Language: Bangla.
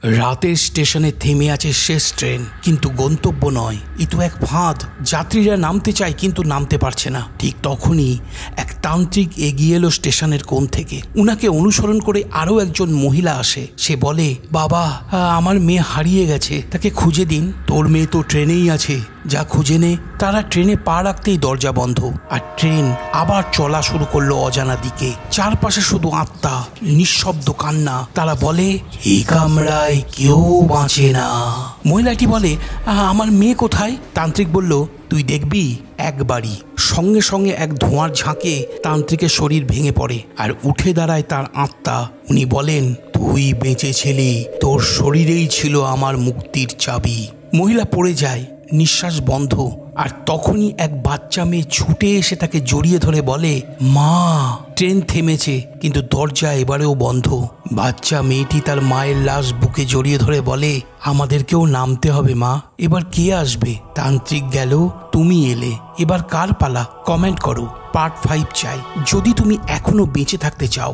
রাতের স্টেশনে থেমে আছে শেষ ট্রেন, কিন্তু গন্তব্য নয়। এ তো এক ফাঁদ। যাত্রীরা নামতে চায় কিন্তু নামতে পারছে না। ঠিক তখনই এক তান্ত্রিক এগিয়ে এলো স্টেশনের কোণ থেকে। উনাকে অনুসরণ করে আরও একজন মহিলা আসে। সে বলে, বাবা, আমার মেয়ে হারিয়ে গেছে, তাকে খুঁজে দিন। তোর মেয়ে তো ট্রেনেই আছে, যা খুঁজে নে। তারা ট্রেনে পা রাখতেই দরজা বন্ধ, আর ট্রেন আবার চলা শুরু করলো অজানা দিকে। চারপাশে শুধু আত্মা, নিঃশব্দ কান্না। তারা বলে, এই কামরায় কেউ বাঁচে না। মহিলাটি বলে, আমার মেয়ে কোথায়? তান্ত্রিক বলল, তুই দেখবি একবারই। সঙ্গে সঙ্গে এক ধোঁয়ার ঝাঁকে তান্ত্রিকের শরীর ভেঙে পড়ে আর উঠে দাঁড়ায় তার আত্মা। উনি বলেন, তুই বেঁচেছিলি, তোর শরীরেই ছিল আমার মুক্তির চাবি। মহিলা পড়ে যায়, নিঃশ্বাস বন্ধ। আর তখনই এক বাচ্চা মেয়ে ছুটে এসে তাকে জড়িয়ে ধরে বলে, মা। ট্রেন থেমেছে, কিন্তু দরজা এবারেও বন্ধ। বাচ্চা মেয়েটি তার মায়ের লাশ বুকে জড়িয়ে ধরে বলে, আমাদেরকেও নামতে হবে মা। এবার কে আসবে? তান্ত্রিক গেল, তুমি এলে, এবার কার পালা? কমেন্ট করো। পার্ট 5 চাই, যদি তুমি এখনো বেঁচে থাকতে চাও।